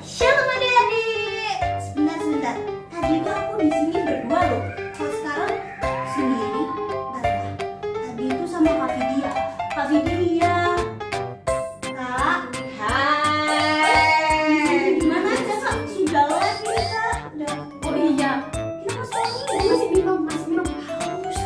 Shalom adik-adik. Sebentar. Tadi itu aku di sini berdua loh. Kalau sekarang sendiri, bentar. Tadi itu sama Kak Vidya. Kak Vidya. Kak. Hai. Gimana aja Kak? Sudah live ini Kak. Oh iya. Kita masih minum. Haus.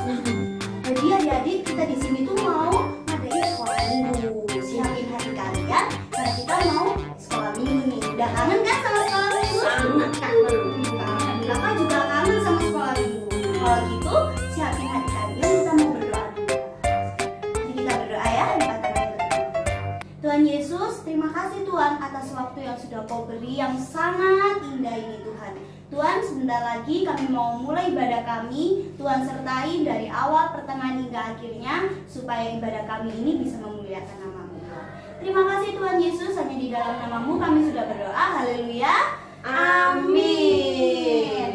Jadi adik-adik kita di sini tuh mau ngadain sekolah minggu. Siapin hati kalian karena kita mau sekolah minggu nih. Udah kangen kan sama sekolah minggu? Sangat kangen. Kakak juga kangen sama sekolah minggu. Kalau gitu siapin hati kalian, kita mau berdoa dulu. Jadi kita berdoa ya, angkat tangan kita. Tuhan Yesus, terima kasih Tuhan atas waktu yang sudah Kau beri yang sangat indah ini Tuhan. Tuhan, sebentar lagi kami mau mulai ibadah kami. Tuhan sertai dari awal, pertengahan hingga akhirnya, supaya ibadah kami ini bisa memuliakan nama-Mu. Terima kasih Tuhan Yesus, hanya di dalam nama-Mu kami sudah berdoa. Haleluya. Amin.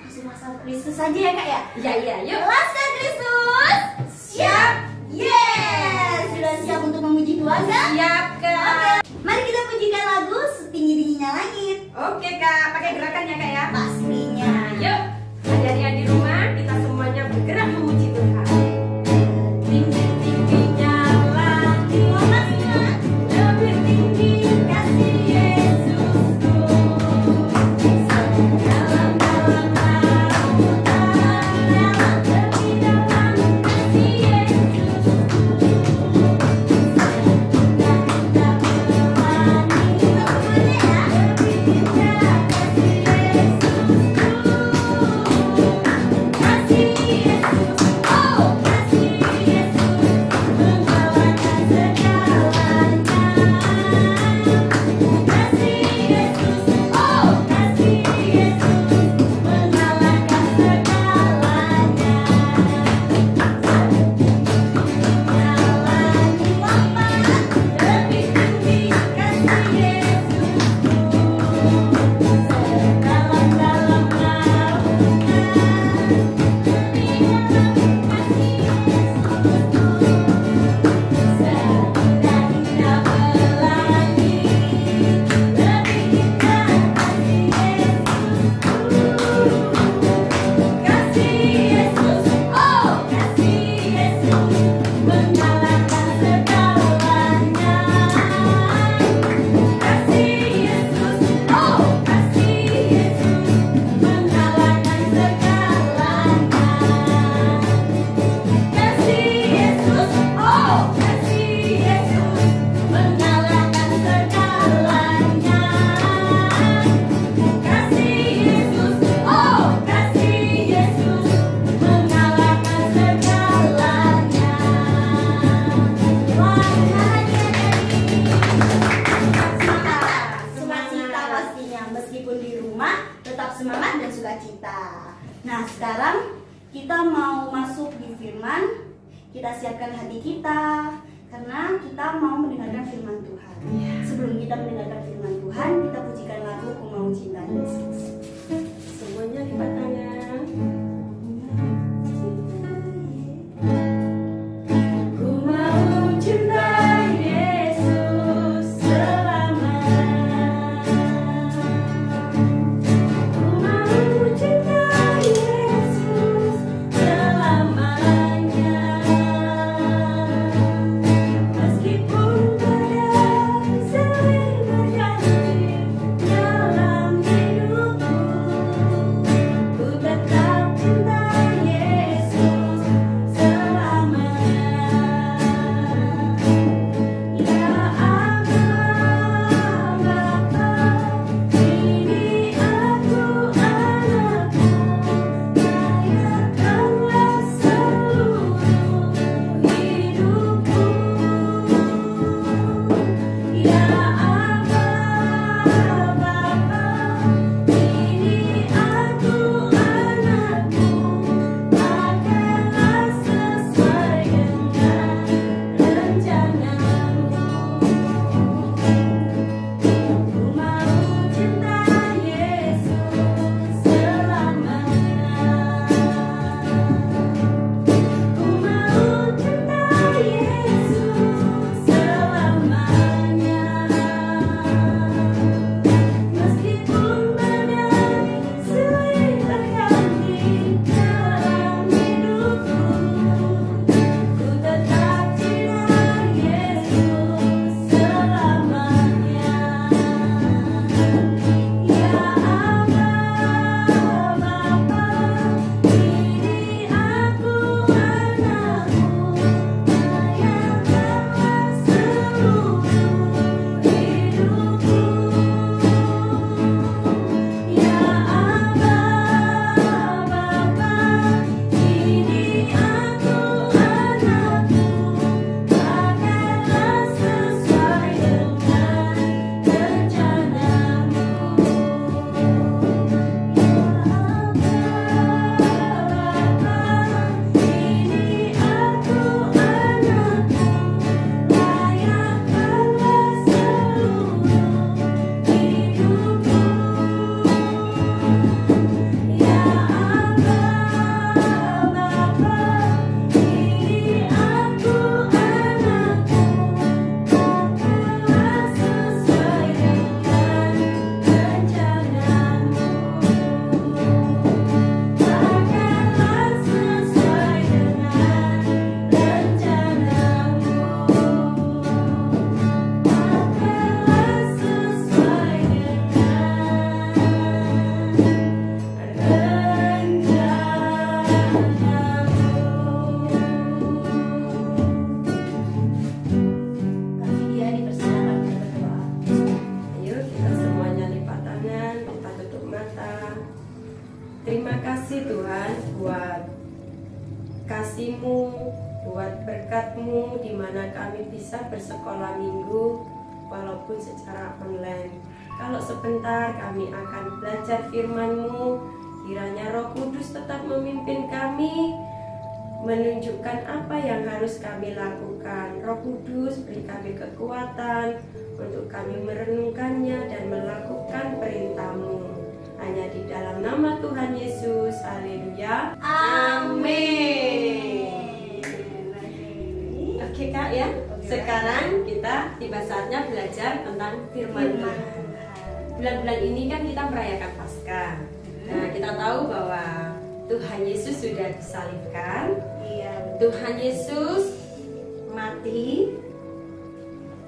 Langsung masuk Kristus saja ya Kak ya. Iya, yuk. Laskar Kristus. Siap. Yes. Sudah siap untuk memuji Tuhan kan? Siap, Kak. Mari kita pujikan lagu Setinggi-tingginya Langit. Oke, Kak. Pakai gerakannya, Kak ya. Pastinya. Yuk. Adik-adik di rumah, kita semuanya bergerak memuji Tuhan. Tinggi-tingginya langit, lebih tinggi kasih Yesusku. Dalam-dalam lautan, lebih dalam kasih Yesusku. Indah-indah pelangi, lebih indah kasih Yesusku. Kasih Yesus, oh kasih Yesus, menggalakkan segalanya. Kasih Yesus, oh kasih Yesus, menggalakkan segalanya. Setinggi-tingginya langit lapan, lebih tinggi kasih Yesusku. Sedalam-dalam Seindah-indah pelangi, lebih indah kasih Yesusku. Kasih Yesus, oh kasih Yesus, menggalakkan segalanya. Kasih Yesus, oh kasih Yesus, menggalakkan segalanya. Kasih Yesus, oh kasih Yesus, menggalakkan segalanya. Kasih Yesus, oh kasih Yesus, menggalakkan segalanya. Wah, Sukacita pastinya, meskipun di rumah tetap semangat dan sukacita. Nah sekarang kita mau masuk di firman. Kita siapkan hati kita karena kita mau mendengarkan firman Tuhan. Sebelum kita mendengarkan firman Tuhan, kita pujikan lagu Ku Mau Cinta Yesus. semuanya lipat tangan. Ku mau cintai Yesus selamanya. Ku mau cintai Yesus selamanya. Meskipun badai sering kasih Tuhan, buat kasih-Mu, buat berkat-Mu di mana kami bisa bersekolah minggu walaupun secara online. Kalau sebentar kami akan belajar firman-Mu, kiranya Roh Kudus tetap memimpin kami, menunjukkan apa yang harus kami lakukan. Roh Kudus beri kami kekuatan untuk kami merenungkannya dan melakukan perintah-Mu. Hanya di dalam nama Tuhan Yesus. Haleluya. Amin. Oke Kak ya. Sekarang kita tiba saatnya belajar tentang firman Tuhan. Bulan-bulan ini kan kita merayakan Paskah. Nah, kita tahu bahwa Tuhan Yesus sudah disalibkan. Iya. Tuhan Yesus mati.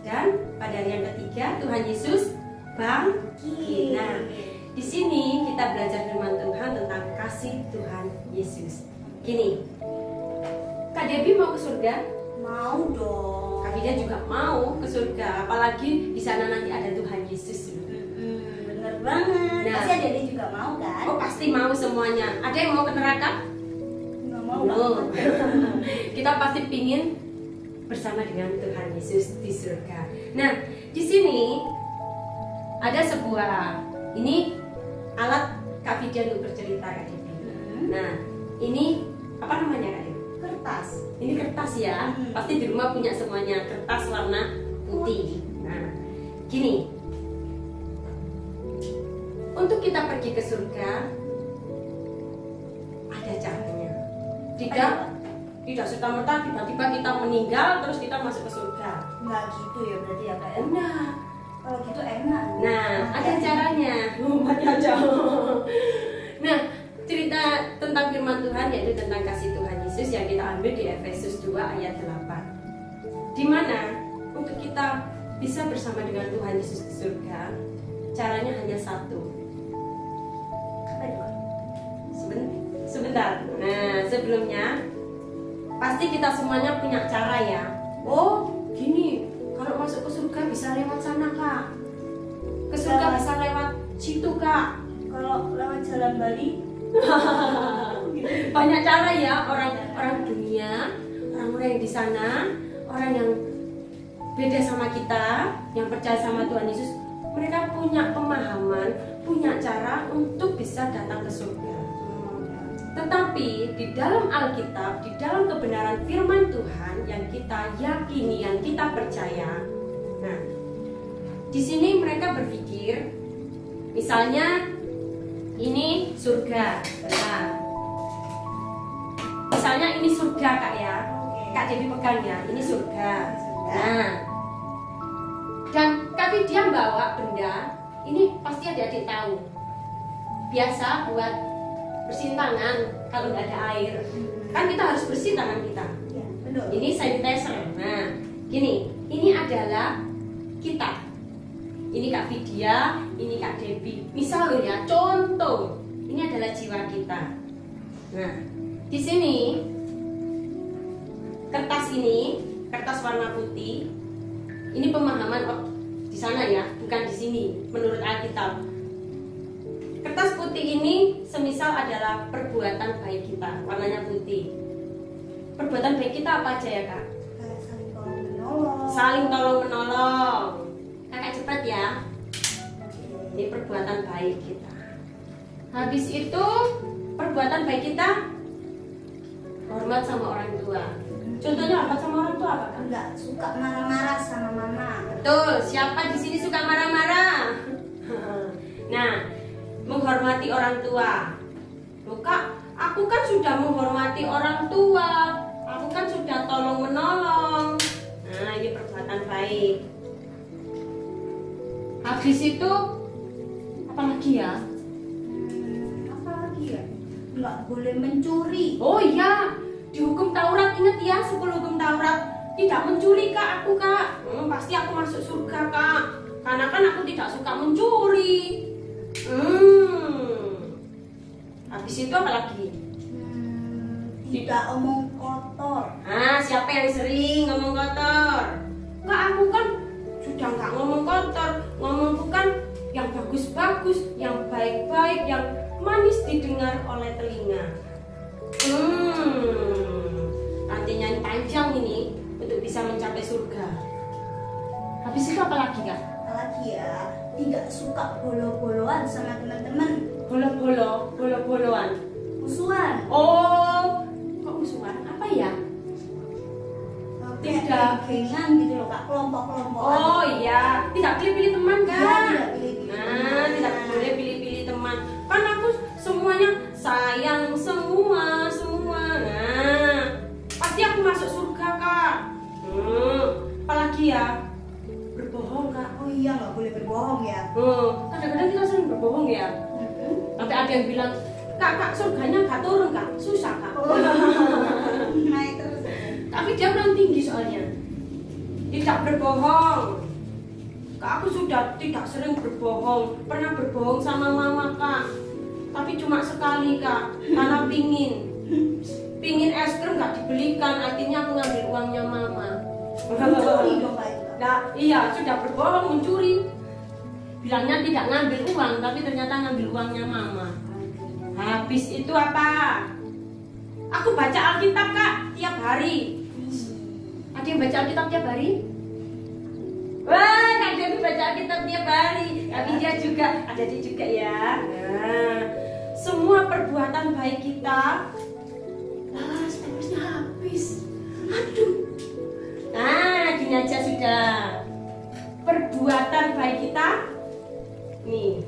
Dan pada hari yang ketiga Tuhan Yesus bangkit. Nah, di sini kita belajar firman Tuhan tentang kasih Tuhan Yesus. Gini, Kak Debbie mau ke surga? Mau dong. Kak Vida juga mau ke surga. Apalagi di sana nanti ada Tuhan Yesus. Bener banget. Nah. Pasti Dede juga mau kan? Oh pasti mau semuanya. Ada yang mau ke neraka? Nggak mau. No. Kita pasti pingin bersama dengan Tuhan Yesus di surga. Nah, di sini ada sebuah, ini alat Kak Vidya untuk bercerita Kak Debbie. Nah, ini apa namanya Kak Debbie? Kertas. Ini kertas ya. Pasti di rumah punya semuanya, kertas warna putih. Nah, gini. Untuk kita pergi ke surga ada caranya. Tidak serta-merta tiba-tiba kita meninggal terus kita masuk ke surga. Nggak gitu ya berarti ya Kak? Enggak. Kalau gitu enak. Nah, ada caranya. Aja. Nah, cerita tentang firman Tuhan yaitu tentang kasih Tuhan Yesus yang kita ambil di Efesus 2 ayat 8. Di mana untuk kita bisa bersama dengan Tuhan Yesus di surga, caranya hanya satu. Apa itu? Sebentar. Nah, sebelumnya pasti kita semuanya punya cara ya. Oh, gini. Kalau masuk ke surga bisa lewat sana, Kak. Ke surga bisa lewat situ, Kak. Kalau lewat jalan Bali? Banyak cara ya, orang dunia, orang-orang yang di sana, orang yang beda sama kita, yang percaya sama Tuhan Yesus, mereka punya pemahaman, punya cara untuk bisa datang ke surga. Tetapi di dalam Alkitab, di dalam kebenaran firman Tuhan yang kita yakini, yang kita percaya. Nah, di sini mereka berpikir, misalnya ini surga. Nah, misalnya ini surga Kak ya. Kak Debbie pegang ya, ini surga. Nah, dan tapi dia bawa benda, ini pasti adik-adik tahu. Biasa buat bersihin tangan kalau nggak ada air, kan kita harus bersih tangan kita. Ya, betul. Ini sanitizer. Nah, gini, ini adalah kita. Ini Kak Vidya, ini Kak Debbie. Misal loh ya, contoh, ini adalah jiwa kita. Nah, di sini kertas ini, kertas warna putih. Ini pemahaman di sana ya, bukan di sini. Menurut Alkitab. Kertas putih ini semisal adalah perbuatan baik kita, warnanya putih. Perbuatan baik kita apa aja ya Kak? Kayak saling tolong menolong. Saling tolong menolong. Kakak cepat ya. Ini perbuatan baik kita. Habis itu perbuatan baik kita hormat sama orang tua. Contohnya hormat sama orang tua apa Kak? Nggak suka marah-marah sama mama. Betul. Siapa di sini suka marah-marah? Nah, menghormati orang tua. Loh Kak, aku kan sudah menghormati orang tua. Aku kan sudah tolong menolong. Nah, ini perbuatan baik. Habis itu apa lagi ya? Apa lagi ya? Nggak boleh mencuri. Oh iya, di hukum Taurat ingat ya, 10 hukum Taurat. Tidak mencuri Kak, aku Kak. Pasti aku masuk surga Kak. Karena kan aku tidak suka mencuri. Habis itu apa lagi? Tidak omong kotor. Ah, siapa yang sering ngomong kotor? Kak, aku kan sudah nggak ngomong kotor. Ngomongku kan yang bagus-bagus, yang baik-baik, yang manis didengar oleh telinga. Artinya ini panjang ini untuk bisa mencapai surga. Habis itu apa lagi Kak? Apalagi ya, tidak suka bolo-boloan sama teman-teman. Bolo-boloan. Musuhan. Oh, kok musuhan? Apa ya? Kayak Tidak. gengan gitu loh Kak, kelompok-kelompok. Oh iya, tidak pilih-pilih teman Ya, kan? tidak pilih-pilih Nah, teman. tidak boleh pilih-pilih teman. Kan aku semuanya sayang semua. Nah, pasti aku masuk surga Kak. Apalagi ya, berbohong Kak. Oh iya, nggak boleh berbohong ya. Kadang-kadang kita sering berbohong ya. Sampai ada yang bilang, Kak, surganya gak turun Kak, susah Kak. Naik terus. Tapi dia menang tinggi soalnya. Tidak berbohong. Kak, aku sudah tidak sering berbohong. Pernah berbohong sama mama Kak. Tapi cuma sekali Kak. Karena pingin es krim gak dibelikan. Akhirnya aku ngambil uangnya mama. Mencuri dong Kak itu. Nah, iya sudah berbohong, mencuri. Bilangnya tidak ngambil uang, tapi ternyata ngambil uangnya mama. Habis itu apa? Aku baca Alkitab Kak tiap hari. Ada yang baca Alkitab tiap hari? Wah, Kak Devi baca Alkitab tiap hari. Tapi dia juga, ada dia juga ya. Nah, semua perbuatan baik kita. Stopwatchnya habis. Aduh. Nah, gini aja sudah. Perbuatan baik kita. Nih.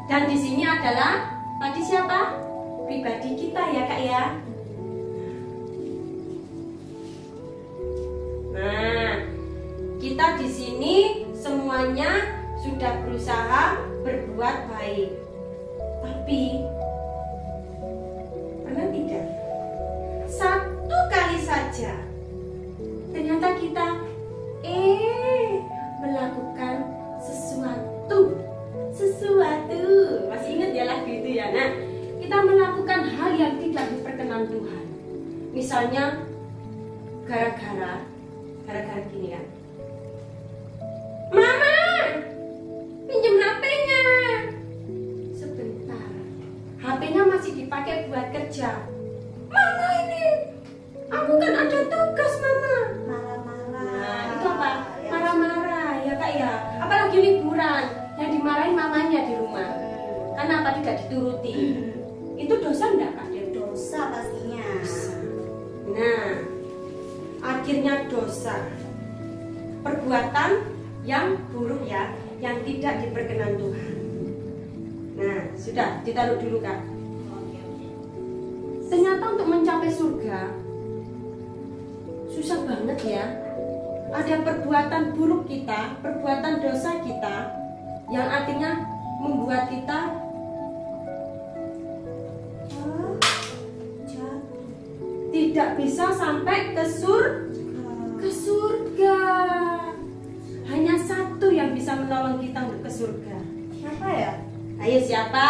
Dan di sini adalah tadi siapa? Pribadi kita ya Kak ya. Nah, kita di sini semuanya sudah berusaha berbuat baik. Tapi pernah tidak? Satu kali saja ternyata kita melakukan sesuatu. Masih ingat ya lagu itu ya? Nah, kita melakukan hal yang tidak diperkenan Tuhan. Misalnya gara-gara gini kan. Mama, pinjam HP-nya. Sebentar. HP-nya masih dipakai buat kerja. Mama ini, aku kan ada tugas Mama. Marah-marah. Nah, itu apa? Marah-marah ya Kak ya. Apalagi liburan, yang dimarahin mamanya di rumah. Karena apa tidak dituruti. Itu dosa enggak Kak? Dosa pastinya. Nah, akhirnya dosa. Perbuatan yang buruk ya, yang tidak diperkenan Tuhan. Nah, sudah ditaruh dulu Kak. Ternyata untuk mencapai surga susah banget ya. Ada perbuatan buruk kita, perbuatan dosa kita yang artinya membuat kita tidak bisa sampai ke surga. Hanya satu yang bisa menolong kita untuk ke surga. Siapa ya? Ayo siapa?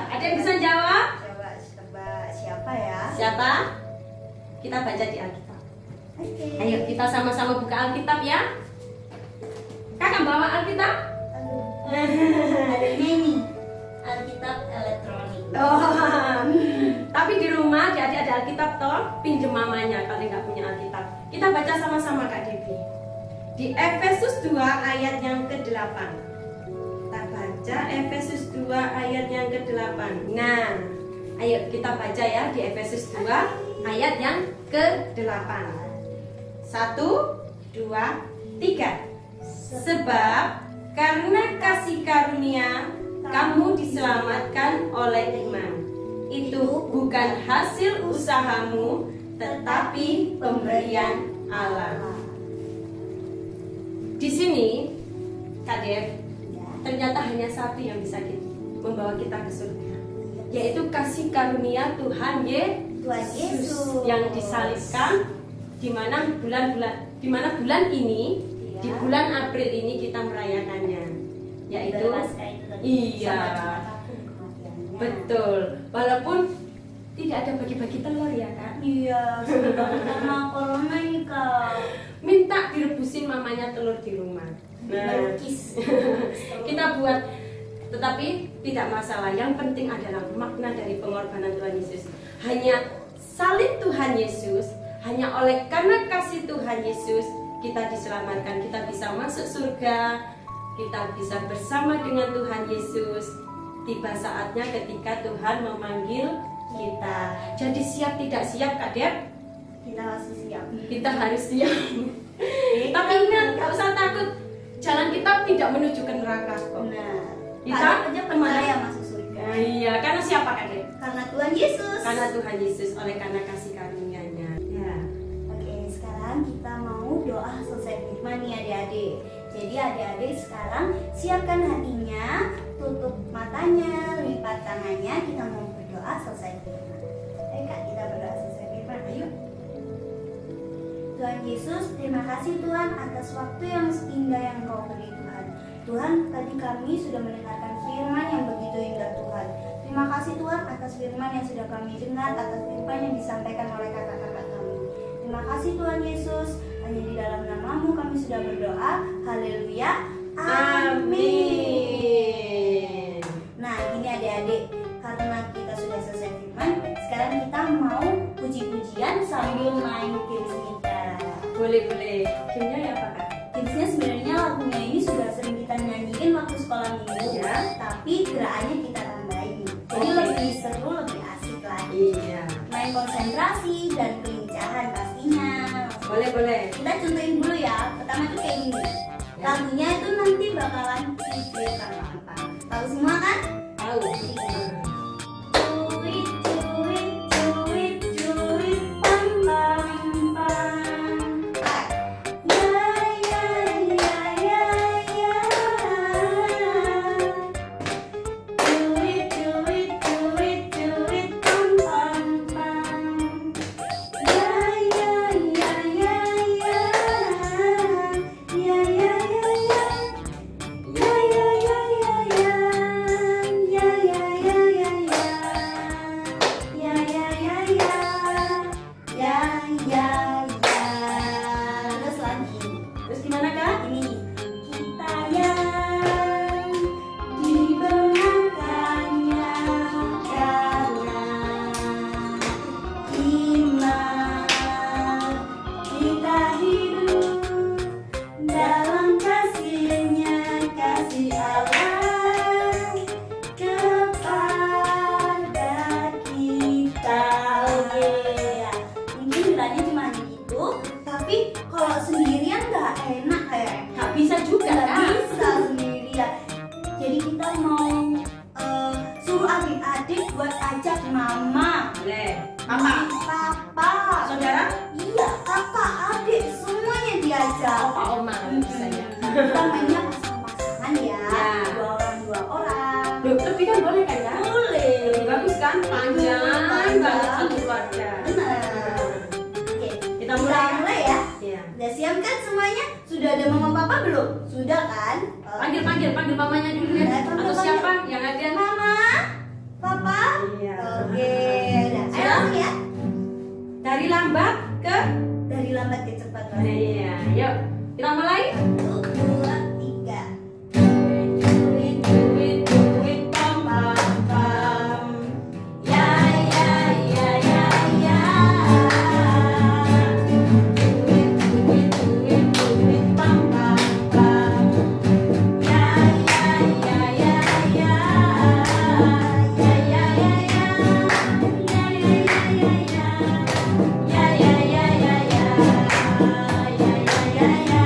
Ada yang bisa jawab? Coba tebak siapa ya? Siapa? Kita baca di Alkitab. Oke. Ayo kita sama-sama buka Alkitab ya. Kakak bawa Alkitab? Adanya ini Alkitab elektronik. Oh, tapi di rumah adik-adik ada Alkitab toh, pinjem mamanya kalau nggak punya Alkitab. Kita baca sama-sama Kak Devi. Di Efesus 2 ayat yang ke-8. Kita baca Efesus 2 ayat yang ke-8. Nah, ayo kita baca ya di Efesus 2 ayat yang ke-8. 1, 2, 3. Sebab karena kasih karunia kamu diselamatkan oleh iman. Itu bukan hasil usahamu, tetapi pemberian Allah. Di sini, Kak Dev, ternyata hanya satu yang bisa membawa kita ke surga, yaitu kasih karunia Tuhan Yesus yang disalibkan. Di mana bulan ini, di bulan April ini kita merayakannya, yaitu iya, betul. Walaupun tidak ada bagi-bagi telur ya Kak. Iya, karena corona ini Kak. Minta direbusin mamanya telur di rumah. Nah, Melukis. kita buat Tetapi tidak masalah, yang penting adalah makna dari pengorbanan Tuhan Yesus. Hanya salib Tuhan Yesus, hanya oleh karena kasih Tuhan Yesus kita diselamatkan, kita bisa masuk surga, kita bisa bersama dengan Tuhan Yesus. Tiba saatnya ketika Tuhan memanggil kita. Jadi siap tidak siap Kak Dep? Kita masih siap. Kita harus siap. Tapi ingat, gak usah takut. Jalan kita tidak menuju ke neraka kok. Nah, Kita aja percaya masuk surga. Iya, karena siapa Kak Dep? Karena Tuhan Yesus. Karena Tuhan Yesus, oleh karena kasih karunia-Nya. Ya. Oke, sekarang kita mau doa selesai firman nih adik-adik. Jadi adik-adik sekarang siapkan hatinya, tutup matanya, lipat tangannya, kita mau berdoa selesai firman. Ayo Kak, kita berdoa selesai firman, ayo. Tuhan Yesus, terima kasih Tuhan atas waktu yang indah yang Kau beri Tuhan. Tuhan, tadi kami sudah mendengarkan firman yang begitu indah Tuhan. Terima kasih Tuhan atas firman yang sudah kami dengar, atas firman yang disampaikan oleh kakak-kakak kami. Terima kasih Tuhan Yesus, hanya di dalam nama-Mu kami sudah berdoa. Haleluya. Amin. Nah, gini adik-adik, karena kita sudah selesai firman, sekarang kita mau puji-pujian sambil main games kita. Boleh. Gamenya ya apa Kak? Gamesnya sebenarnya lagunya ini sudah sering kita nyanyiin waktu sekolah minggu, Ya. tapi gerakannya kita tambahin. Jadi Oke. lebih seru, lebih asik lagi. Iya. Main konsentrasi dan kelincahan pastinya. Boleh. Kita contohin dulu ya. Pertama tuh kayak gini. Lagunya itu nanti bakalan dipilihkan apa? Tahu semua kan? Tahu. Cuit, cuit, cuit, cuit, pam pam pam. Ya ya ya ya ya. Cuit, cuit, cuit, cuit, pam pam pam. Ya ya ya ya ya. Ya ya ya ya. Ya ya ya ya ya. Ya ya ya ya ya. Ya ya ya ya. Ya ya ya. Terus lagi. Terus gimana Kak? Ini kita yang dibenarkannya karena iman kita hidup dalam kasih-Nya, kasih Allah kepada kita. Oke ya, mungkin bilangnya cuma gitu, tapi kalau sendirian nggak enak kayak Gak bisa juga nggak Kak. bisa sendirian. Jadi kita mau suruh adik-adik buat ajak mama, Boleh. Papa. papa, Saudara? iya kakak, adik, semuanya diajak. Opa, oma bisa ya. Kita mainnya pasang-pasangan ya, Ya. dua orang. Loh, tapi kan boleh kan ya? Boleh. Lebih bagus kan? Panjang banget satu keluarga. Benar. Oke, Kita mulai. ya. Iya. Udah siap kan semuanya? Sudah ada mama papa belum? Sudah kan? Panggil mamanya dulu ya. Ya, panggil, Atau siapa yang ada? Mama, papa. Iya. Oke, udah. Ayo Sudah? langsung ya. Dari lambat ke Dari lambat ke cepat. Iya, yuk kita mulai. 1, 2, 3. Duit, duit, duit, pam pam pam. Ya ya ya ya ya. Duit, duit, duit, duit, pam pam pam. Ya ya ya ya ya. Ya ya ya ya. Ya ya ya ya ya. Ya ya ya ya ya. Ya ya ya ya ya.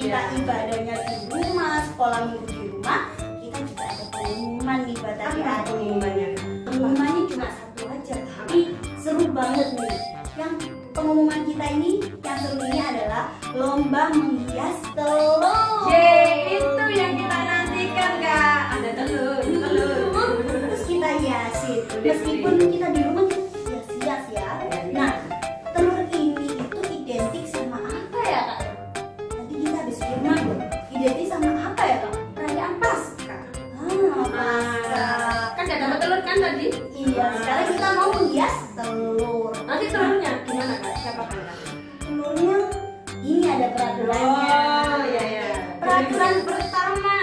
kita ibadahnya di rumah, sekolah minggu di rumah, kita juga ada pengumuman nih buat adik-adik. Pengumumannya? Pengumumannya cuma satu aja, tapi seru banget nih. Yang pengumuman kita ini, yang seru ini adalah lomba menghias telur. Yeay, itu yang kita nantikan Kak. Ada telur. Terus kita hiasin. Meskipun kita di rumah hias-hias ya. Nah, telur ini itu identik sama apa ya Kak? Nanti kita habis firman loh. Identik sama apa ya Kak? Perayaan Paskah. Paskah. Kan ada dapat telur kan tadi? Iya, sekarang kita mau menghias telur. Nanti telurnya gimana Kak? Siapa Kak? Telurnya ini ada peraturannya. Oh, iya ya. Peraturan pertama,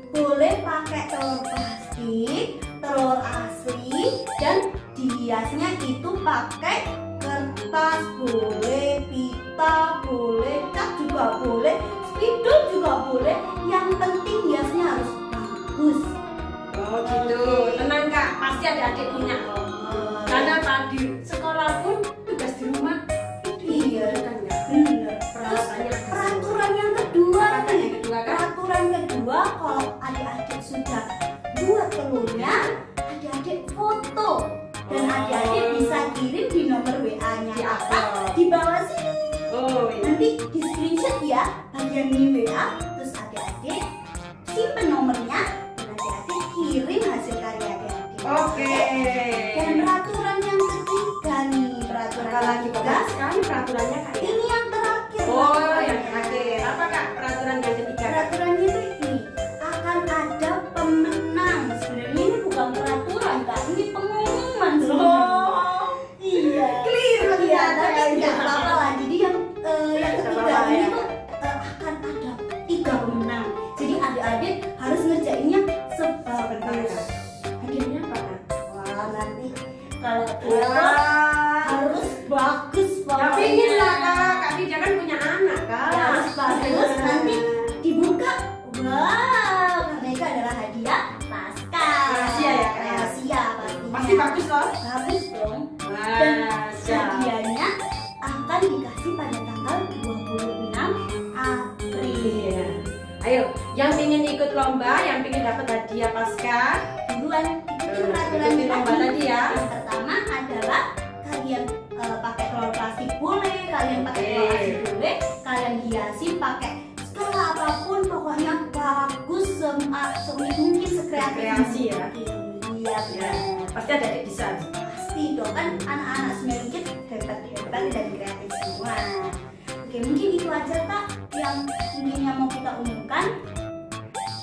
boleh pakai telur plastik, telur asli, dan dihiasnya itu pakai kertas, boleh pita, boleh cat juga boleh, spidol juga boleh. Yang penting hiasnya harus bagus. Oh gitu. Tenang Kak, pasti adik-adik punya loh. Karena tadi sekolah pun tugas di rumah itu Iya, kan ya. bener. Terus Peralatannya peraturan yang kedua Peraturan nih. yang kedua, Kak. Peraturan kedua, kalau adik-adik sudah buat telurnya, adik-adik foto dan adik-adik bisa kirim di nomor WA-nya Di apa upload. di bawah sini. Oh iya. Nanti di screenshot ya bagian di WA, terus adik-adik simpen nomornya dan adik-adik kirim hasil karya adik-adik. Oke. Dan peraturan yang ketiga nih, peraturan Lagi ketiga. bagus sekali peraturannya Kak. ya? Ini yang terakhir. Oh peraturannya. yang terakhir. Apa Kak peraturan yang ketiga? Kak? Peraturannya itu ini akan ada pemenang. Sebenarnya ini bukan peraturan Kak, ini pengumuman sebenarnya. Iya. Keliru Iya, ternyata, tapi ya. nggak apa-apa lah. Jadi yang ketiga apa-apa, ini ya. tuh akan ada 3 pemenang. Jadi adik-adik harus ngerjainnya sebagus. Hadiahnya apa Kak? Wah, nanti kalau kita Wah. harus bagus Ya pokoknya. pingin lah Kak. Kak Vidya kan punya anak Kak. Ya, harus bagus, nanti dibuka. Wow, karena itu adalah hadiah Paskah. Rahasia ya, Kak, ya? Rahasia pastinya. Pasti bagus loh. Bagus dong. Dan Wah, hadiahnya akan dikasih pada tanggal 26 April. Iya. Ayo, yang ingin ikut lomba, yang ingin dapat hadiah Paskah, Buruan ikutin peraturan ikutin lomba tadi ya. Yang pertama adalah kalian pakai telur plastik boleh, kalian pakai Oke. telur asli boleh, kalian hiasi pakai skala apapun, pokoknya bagus semungkin mungkin sekreatif Kreasi ya. mungkin. Iya Ya, benar. pasti ada di desain. Pasti dong, kan anak-anak 9 kid hebat dan kreatif semua. Oke, mungkin itu aja Kak yang intinya mau kita umumkan.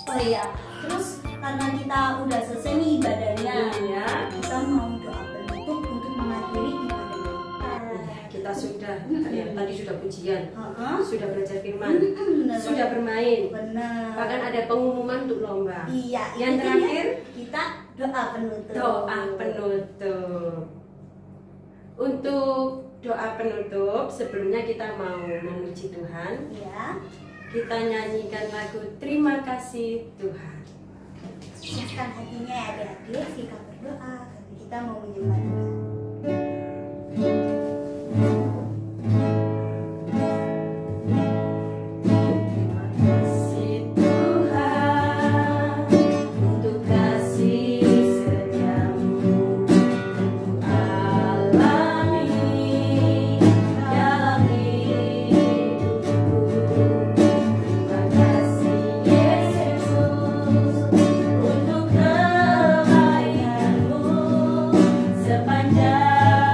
Oh iya, terus karena kita udah selesai nih ibadahnya, Iya. kita mau doa penutup untuk mengakhiri ibadah kita. Kita sudah, tadi sudah pujian, Heeh. sudah belajar firman, Bener. sudah bermain, Benar. bahkan ada pengumuman untuk lomba. Iya. Yang itu terakhir, dia. Kita doa penutup. doa penutup. Untuk doa penutup, sebelumnya kita mau memuji Tuhan. Ya. Kita nyanyikan lagu Terima Kasih Tuhan. Siapkan hatinya ya adik-adik, kita berdoa. Tapi kita mau menyembah Tuhan. Terima kasih Tuhan untuk kasih setiamu ku alami dalam hidupku. Terima kasih Yesus untuk kebaikanmu sepanjang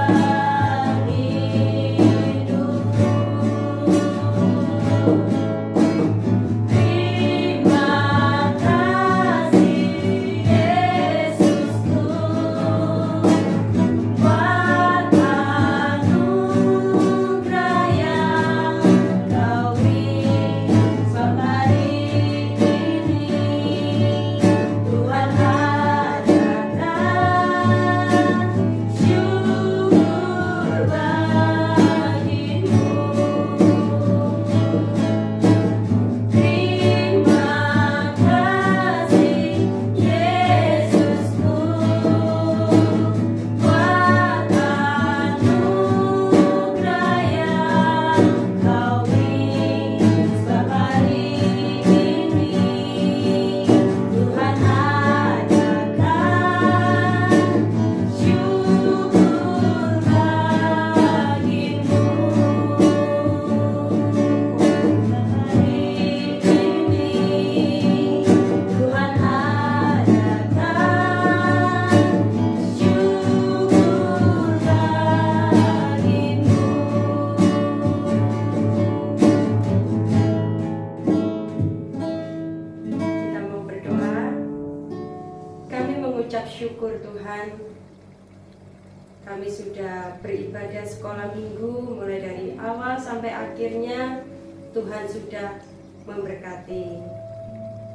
kami sudah beribadah sekolah minggu mulai dari awal sampai akhirnya. Tuhan sudah memberkati.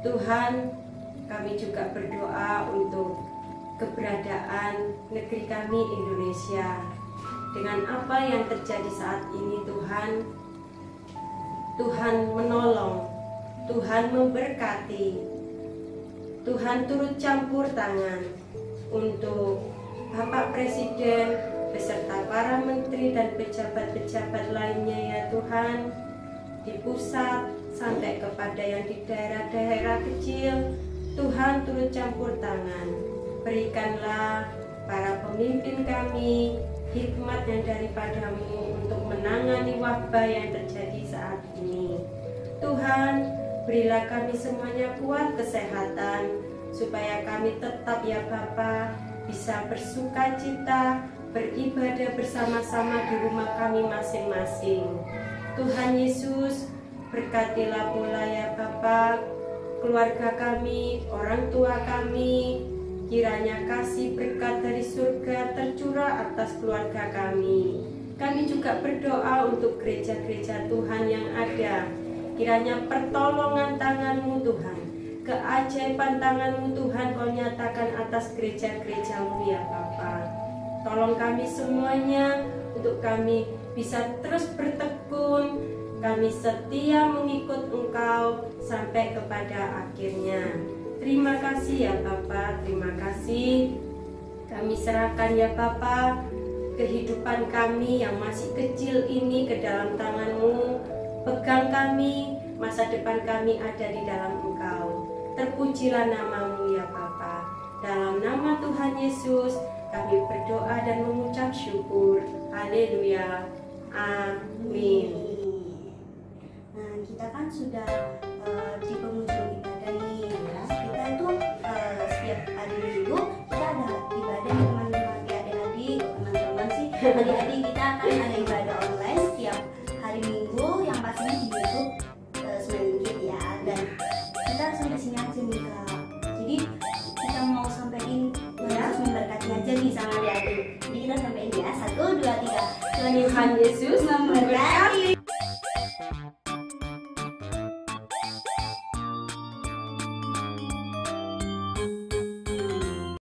Tuhan, kami juga berdoa untuk keberadaan negeri kami Indonesia. Dengan apa yang terjadi saat ini Tuhan, Tuhan menolong, Tuhan memberkati, Tuhan turut campur tangan untuk Bapak Presiden beserta para menteri dan pejabat-pejabat lainnya ya Tuhan, di pusat sampai kepada yang di daerah-daerah kecil. Tuhan turut campur tangan. Berikanlah para pemimpin kami hikmat yang daripadamu untuk menangani wabah yang terjadi saat ini. Tuhan, berilah kami semuanya kuat kesehatan, supaya kami tetap ya Bapa bisa bersuka cita, beribadah bersama-sama di rumah kami masing-masing. Tuhan Yesus, berkatilah pula ya Bapa keluarga kami, orang tua kami. Kiranya kasih berkat dari surga tercurah atas keluarga kami. Kami juga berdoa untuk gereja-gereja Tuhan yang ada. Kiranya pertolongan tangan-Mu Tuhan, keajaiban tangan-Mu Tuhan Kau nyatakan atas gereja-gereja-Mu ya Bapa. Tolong kami semuanya untuk kami bisa terus bertekun, kami setia mengikut Engkau sampai kepada akhirnya. Terima kasih ya Bapa, terima kasih. Kami serahkan ya Bapa kehidupan kami yang masih kecil ini ke dalam tangan-Mu. Pegang kami, masa depan kami ada di dalam Engkau. Terpujilah nama-Mu ya Bapa. Dalam nama Tuhan Yesus kami berdoa dan mengucap syukur. Haleluya. Amin. Nah, kita kan sudah di penghujung ibadah nih ya. Kita itu setiap hari Minggu kita ada ibadah nih teman-teman, adik-adik, teman-teman sih. Adik-adik kita akan ada ibadah online setiap hari Minggu yang pastinya di YouTube Semangat ya. Dan kita sampai sini aja nih Kak. Jadi kita mau sampaikan Yesus memberkati aja nih sama adik-adik. Jadi kita sampai ini ya, 1, 2, 3. Tuhan Yesus memberkati.